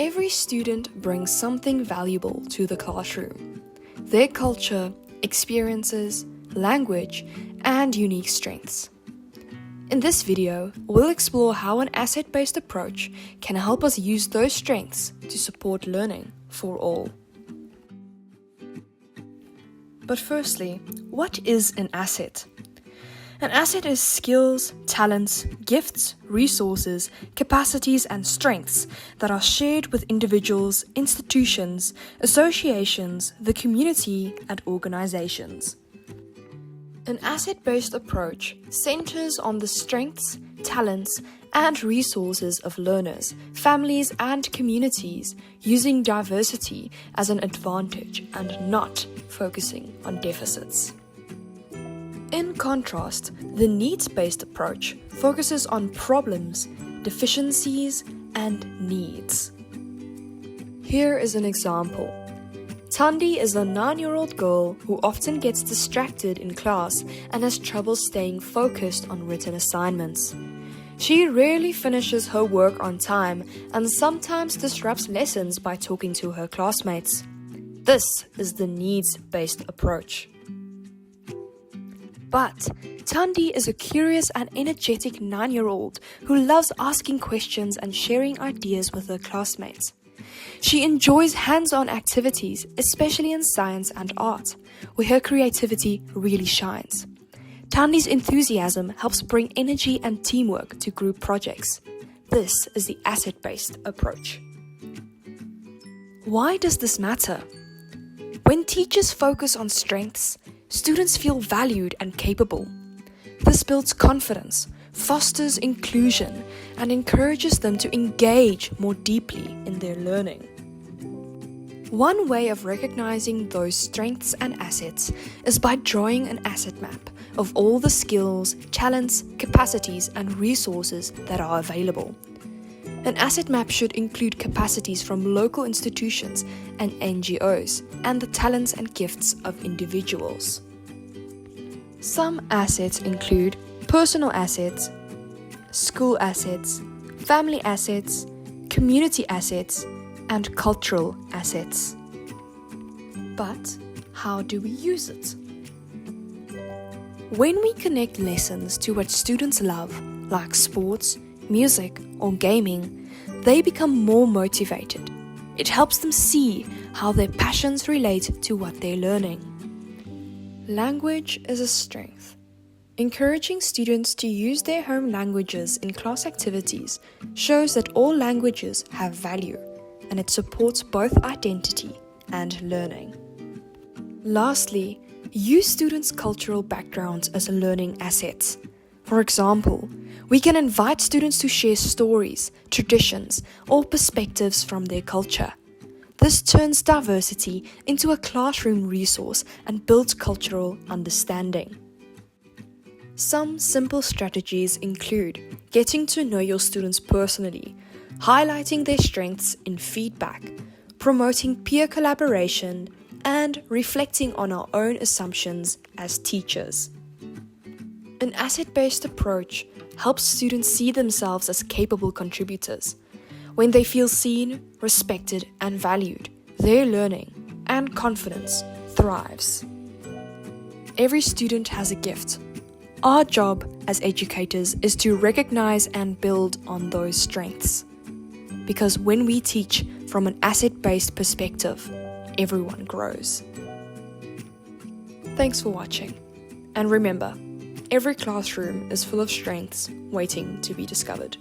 Every student brings something valuable to the classroom. Their culture, experiences, language, and unique strengths. In this video, we'll explore how an asset-based approach can help us use those strengths to support learning for all. But firstly, what is an asset? An asset is skills, talents, gifts, resources, capacities, and strengths that are shared with individuals, institutions, associations, the community, and organizations. An asset-based approach centers on the strengths, talents, and resources of learners, families, and communities, using diversity as an advantage and not focusing on deficits. In contrast, the needs-based approach focuses on problems, deficiencies, and needs. Here is an example. Thandi is a 9-year-old girl who often gets distracted in class and has trouble staying focused on written assignments. She rarely finishes her work on time and sometimes disrupts lessons by talking to her classmates. This is the needs-based approach. But Thandi is a curious and energetic 9-year-old who loves asking questions and sharing ideas with her classmates. She enjoys hands-on activities, especially in science and art, where her creativity really shines. Thandi's enthusiasm helps bring energy and teamwork to group projects. This is the asset-based approach. Why does this matter? When teachers focus on strengths, students feel valued and capable. This builds confidence, fosters inclusion, and encourages them to engage more deeply in their learning. One way of recognizing those strengths and assets is by drawing an asset map of all the skills, talents, capacities, and resources that are available. An asset map should include capacities from local institutions and NGOs, and the talents and gifts of individuals. Some assets include personal assets, school assets, family assets, community assets, and cultural assets. But how do we use it? When we connect lessons to what students love, like sports, music, or gaming, they become more motivated. It helps them see how their passions relate to what they're learning. Language is a strength. Encouraging students to use their home languages in class activities shows that all languages have value, and it supports both identity and learning. Lastly, use students' cultural backgrounds as a learning asset. For example, we can invite students to share stories, traditions, or perspectives from their culture. This turns diversity into a classroom resource and builds cultural understanding. Some simple strategies include getting to know your students personally, highlighting their strengths in feedback, promoting peer collaboration, and reflecting on our own assumptions as teachers. An asset-based approach helps students see themselves as capable contributors. When they feel seen, respected, and valued, their learning and confidence thrives. Every student has a gift. Our job as educators is to recognize and build on those strengths. Because when we teach from an asset-based perspective, everyone grows. Thanks for watching. And remember, every classroom is full of strengths waiting to be discovered.